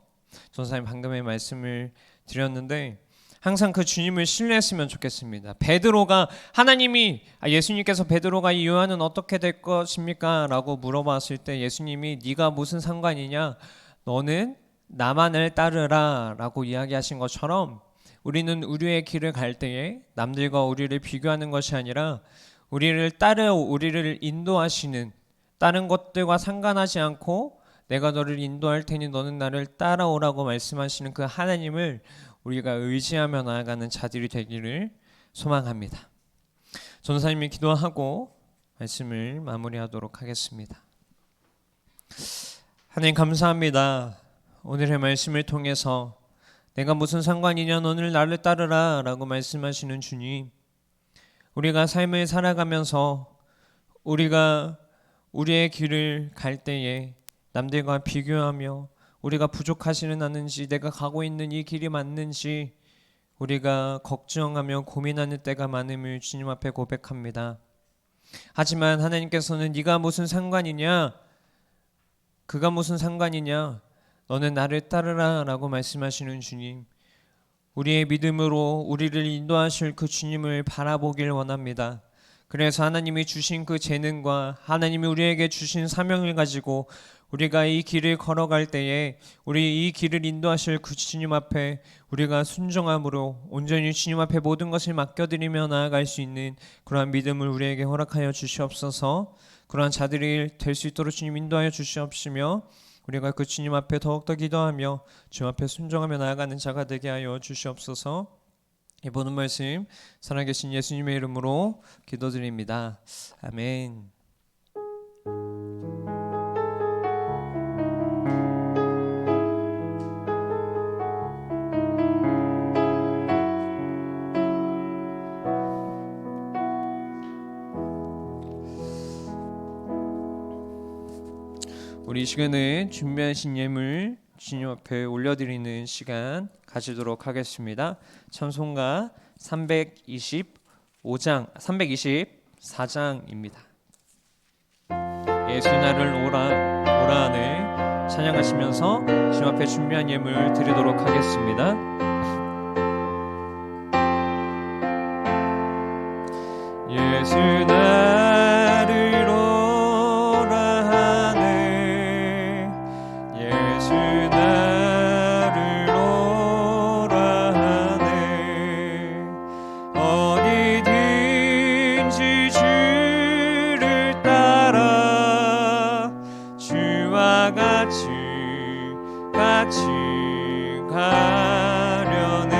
전사님 방금의 말씀을 드렸는데 항상 그 주님을 신뢰했으면 좋겠습니다. 베드로가 예수님께서 베드로가 이 요한은 어떻게 될 것입니까? 라고 물어봤을 때 예수님이 네가 무슨 상관이냐? 너는 나만을 따르라 라고 이야기하신 것처럼 우리는 우리의 길을 갈 때에 남들과 우리를 비교하는 것이 아니라 우리를 인도하시는 다른 것들과 상관하지 않고 내가 너를 인도할 테니 너는 나를 따라오라고 말씀하시는 그 하나님을 우리가 의지하며 나아가는 자들이 되기를 소망합니다. 전도사님이 기도하고 말씀을 마무리하도록 하겠습니다. 하나님 감사합니다. 오늘의 말씀을 통해서 내가 무슨 상관이냐 너는 나를 따르라 라고 말씀하시는 주님, 우리가 삶을 살아가면서 우리가 우리의 길을 갈 때에 남들과 비교하며 우리가 부족하지는 않은지, 내가 가고 있는 이 길이 맞는지 우리가 걱정하며 고민하는 때가 많음을 주님 앞에 고백합니다. 하지만 하나님께서는 네가 무슨 상관이냐, 그가 무슨 상관이냐, 너는 나를 따르라 라고 말씀하시는 주님, 우리의 믿음으로 우리를 인도하실 그 주님을 바라보길 원합니다. 그래서 하나님이 주신 그 재능과 하나님이 우리에게 주신 사명을 가지고 우리가 이 길을 걸어갈 때에 우리 이 길을 인도하실 그 주님 앞에 우리가 순종함으로 온전히 주님 앞에 모든 것을 맡겨드리며 나아갈 수 있는 그러한 믿음을 우리에게 허락하여 주시옵소서. 그러한 자들이 될 수 있도록 주님 인도하여 주시옵시며 우리가 그 주님 앞에 더욱더 기도하며 주님 앞에 순종하며 나아가는 자가 되게 하여 주시옵소서. 이 모든 말씀 살아계신 예수님의 이름으로 기도드립니다. 아멘. 우리 이 시간에 준비하신 예물 주님 앞에 올려드리는 시간 가지도록 하겠습니다. 찬송가 324장입니다. 예수 나를 오라 하네 찬양하시면서 주님 앞에 준비한 예물 드리도록 하겠습니다. 예수 나를 오라 하네, 예수 나를 오라 하네, 어디든지 주를 따라 주와 같이 가려네,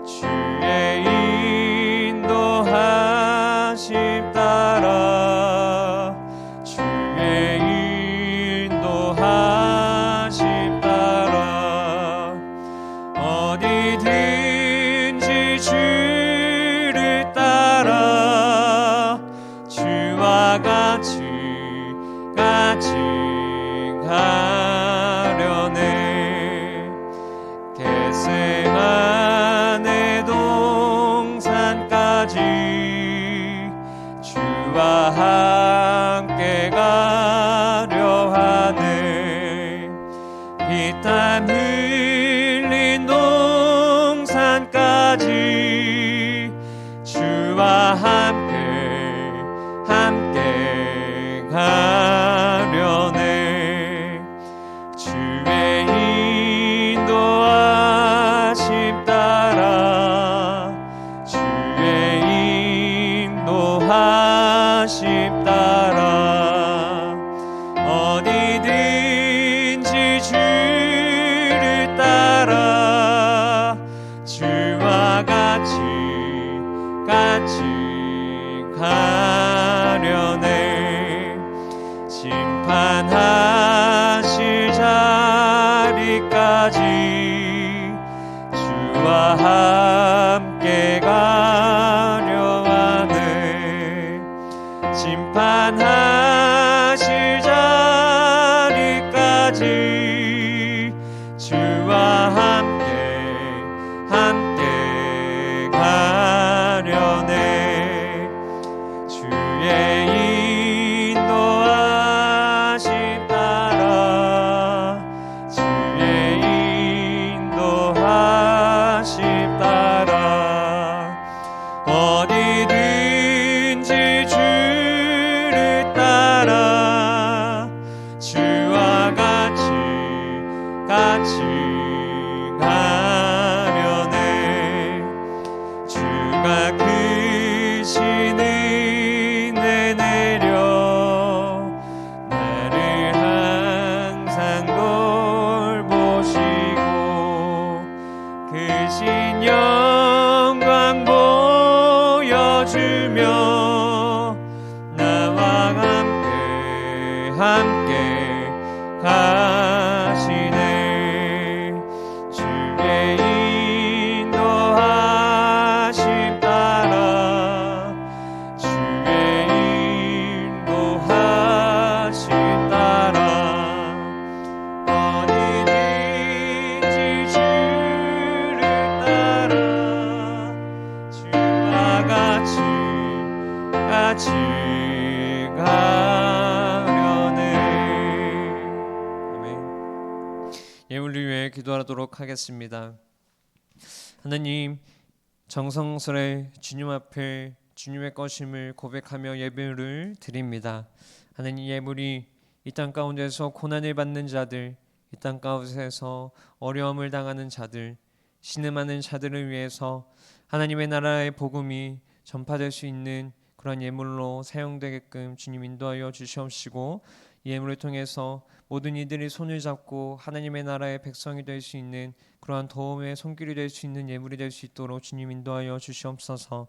주의 인도하심 따라 주의 인도하심 따라 어디든지 주를 따라 주와 같이 가려네, 겟세 안의 동산까지 주와 함께 가려 하네, 피땀 흘린 동산까지 주와 함께 가려네, 주의 인도하심 따라 주의 인도하심 따라 어디든지 주를 따라 주와 같이 가려네, 심판하실 자리까지 주와 함께 가려 하네, 심판하실 자리까지 주와 함께 가려네, 주의 인도하심 따라 함께 가시네. 주의 인도하심 따라 주의 인도하심 따라 어디든지 주를 따라 주와 같이 가려네. 아멘. 예물을 위해 기도하도록 하겠습니다. 하나님, 정성스레 주님 앞에 주님의 것임을 고백하며 예배를 드립니다. 하나님, 예물이 이 땅 가운데서 고난을 받는 자들, 이 땅 가운데서 어려움을 당하는 자들, 신음하는 자들을 위해서 하나님의 나라의 복음이 전파될 수 있는 그런 예물로 사용되게끔 주님 인도하여 주시옵시고, 예물을 통해서 모든 이들이 손을 잡고 하나님의 나라의 백성이 될 수 있는 그러한 도움의 손길이 될 수 있는 예물이 될 수 있도록 주님 인도하여 주시옵소서.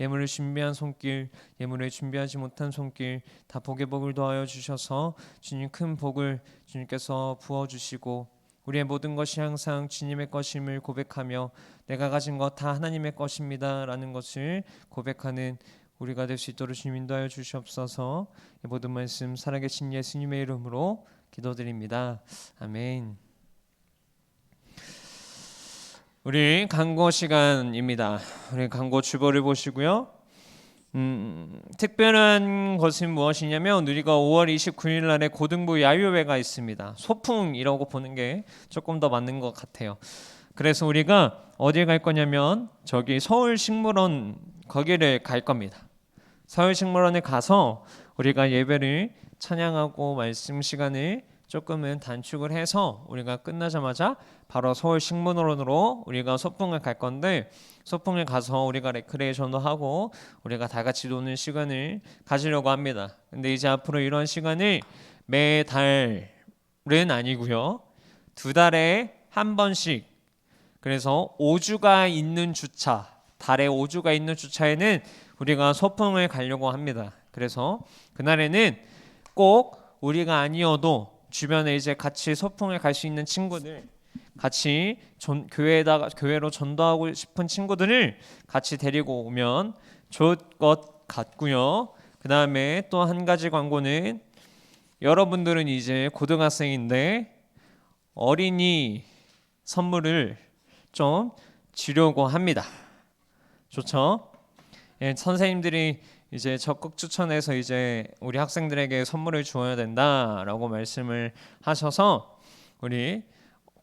예물을 준비한 손길, 예물을 준비하지 못한 손길 다 복의 복을 더하여 주셔서 주님 큰 복을 주님께서 부어주시고, 우리의 모든 것이 항상 주님의 것임을 고백하며 내가 가진 것 다 하나님의 것입니다 라는 것을 고백하는 우리가 될 수 있도록 주님 인도하여 주시옵소서. 이 모든 말씀 살아계신 예수님의 이름으로 기도드립니다. 아멘. 우리 광고 시간입니다. 우리 광고 주보를 보시고요. 특별한 것은 무엇이냐면 우리가 5월 29일 날에 고등부 야유회가 있습니다. 소풍이라고 보는 게 조금 더 맞는 것 같아요. 그래서 우리가 어디에 갈 거냐면 저기 서울식물원 거기를 갈 겁니다. 서울식물원에 가서 우리가 예배를 찬양하고 말씀 시간을 조금은 단축을 해서 우리가 끝나자마자 바로 서울식물원으로 우리가 소풍을 갈 건데, 소풍을 가서 우리가 레크레이션도 하고 우리가 다 같이 노는 시간을 가지려고 합니다. 근데 이제 앞으로 이런 시간을 매달은 아니고요, 2달에 한 번씩, 그래서 5주가 있는 주차, 달에 5주가 있는 주차에는 우리가 소풍을 가려고 합니다. 그래서 그날에는 꼭 우리가 아니어도 주변에 이제 같이 소풍을 갈 수 있는 친구들, 같이 교회로 전도하고 싶은 친구들을 같이 데리고 오면 좋을 것 같고요. 그 다음에 또 한 가지 광고는, 여러분들은 이제 고등학생인데 어린이 선물을 좀 주려고 합니다. 좋죠? 예, 선생님들이 이제 적극 추천해서 이제 우리 학생들에게 선물을 주어야 된다라고 말씀을 하셔서 우리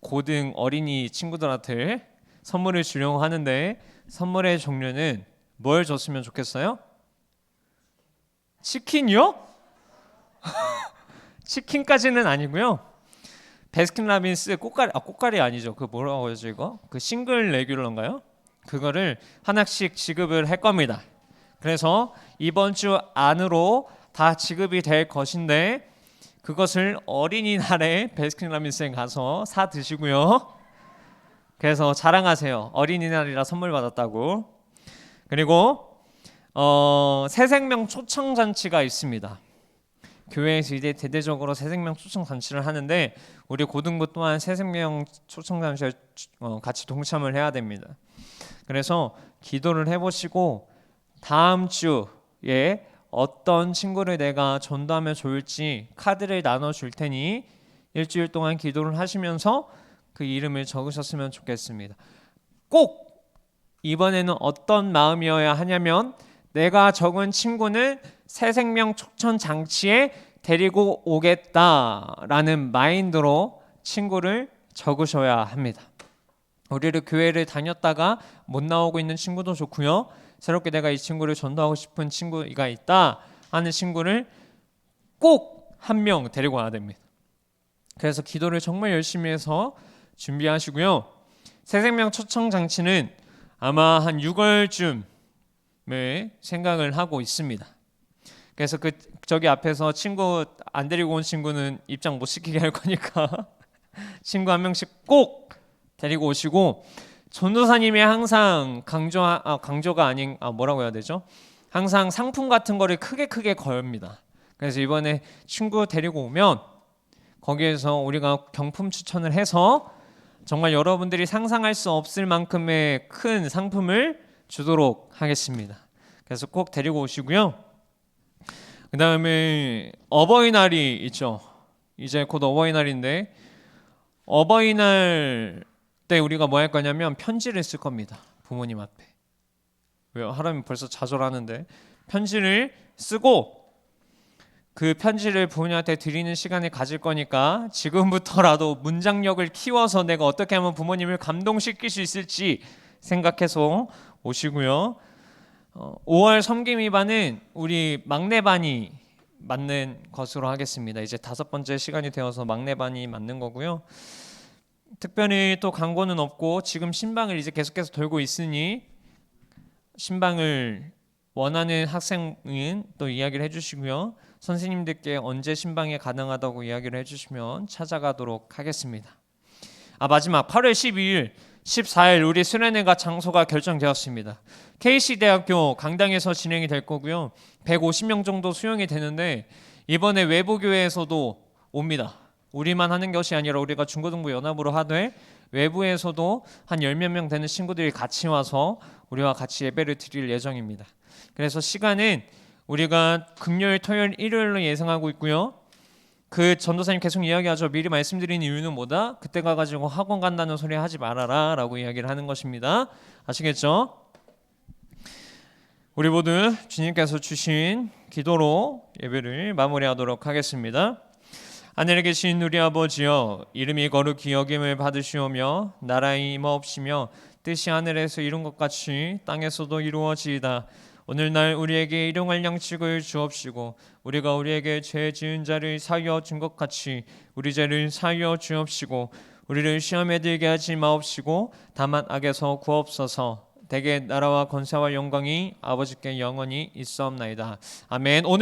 고등 어린이 친구들한테 선물을 주려고 하는데, 선물의 종류는 뭘 줬으면 좋겠어요? 치킨이요? 치킨까지는 아니고요. 베스킨라빈스 꽃가리 아니죠. 그 뭐라고 하죠 이거? 그 싱글 레귤러인가요? 그거를 하나씩 지급을 할 겁니다. 그래서 이번 주 안으로 다 지급이 될 것인데, 그것을 어린이날에 베스킨라빈스에 가서 사 드시고요. 그래서 자랑하세요. 어린이날이라 선물 받았다고. 그리고 새생명 초청잔치가 있습니다. 교회에서 이제 대대적으로 새생명 초청잔치를 하는데, 우리 고등부 또한 새생명 초청잔치에 같이 동참을 해야 됩니다. 그래서 기도를 해보시고 다음 주에 어떤 친구를 내가 전도하면 좋을지 카드를 나눠줄 테니 일주일 동안 기도를 하시면서 그 이름을 적으셨으면 좋겠습니다. 꼭 이번에는 어떤 마음이어야 하냐면, 내가 적은 친구는 새생명 초청잔치에 데리고 오겠다라는 마인드로 친구를 적으셔야 합니다. 우리를 교회를 다녔다가 못 나오고 있는 친구도 좋고요, 새롭게 내가 이 친구를 전도하고 싶은 친구가 있다 하는 친구를 꼭 한 명 데리고 와야 됩니다. 그래서 기도를 정말 열심히 해서 준비하시고요. 새생명 초청잔치는 아마 한 6월쯤에 생각을 하고 있습니다. 그래서 저기 앞에서 친구 안 데리고 온 친구는 입장 못 시키게 할 거니까 친구 한 명씩 꼭 데리고 오시고, 전도사님이 항상 강조가 아닌 뭐라고 해야 되죠? 항상 상품 같은 거를 크게 겁니다. 그래서 이번에 친구 데리고 오면 거기에서 우리가 경품 추천을 해서 정말 여러분들이 상상할 수 없을 만큼의 큰 상품을 주도록 하겠습니다. 그래서 꼭 데리고 오시고요. 그 다음에 어버이날이 있죠. 이제 곧 어버이날인데 어버이날 때 우리가 뭐 할 거냐면 편지를 쓸 겁니다. 부모님 앞에. 왜요? 하나님 벌써 좌절하는데. 편지를 쓰고 그 편지를 부모님한테 드리는 시간을 가질 거니까 지금부터라도 문장력을 키워서 내가 어떻게 하면 부모님을 감동시킬 수 있을지 생각해서 오시고요. 5월 섬김이반은 우리 막내반이 맞는 것으로 하겠습니다. 이제 5번째 시간이 되어서 막내반이 맞는 거고요. 특별히 또 광고는 없고 지금 신방을 이제 계속해서 돌고 있으니 신방을 원하는 학생은 또 이야기를 해주시고요. 선생님들께 언제 신방이 가능하다고 이야기를 해주시면 찾아가도록 하겠습니다. 마지막 8월 12일 14일 우리 수련회가 장소가 결정되었습니다. KC대학교 강당에서 진행이 될 거고요. 150명 정도 수용이 되는데 이번에 외부교회에서도 옵니다. 우리만 하는 것이 아니라 우리가 중고등부 연합으로 하되 외부에서도 한 10몇 명 되는 친구들이 같이 와서 우리와 같이 예배를 드릴 예정입니다. 그래서 시간은 우리가 금요일, 토요일, 일요일로 예상하고 있고요. 그 전도사님 계속 이야기하죠. 미리 말씀드리는 이유는 뭐다? 그때 가가지고 학원 간다는 소리 하지 말아라 라고 이야기를 하는 것입니다. 아시겠죠? 우리 모두 주님께서 주신 기도로 예배를 마무리하도록 하겠습니다. 하늘에 계신 우리 아버지여, 이름이 거룩히 여김을 받으시오며 나라의 임하옵시며 뜻이 하늘에서 이룬 것 같이 땅에서도 이루어지이다. 오늘날 우리에게 일용할 양식을 주옵시고 우리가 우리에게 죄 지은 자를 사하여 준 것 같이 우리 죄를 사하여 주옵시고 우리를 시험에 들게 하지 마옵시고 다만 악에서 구하옵소서. 대개 나라와 권세와 영광이 아버지께 영원히 있사옵나이다. 아멘. 오늘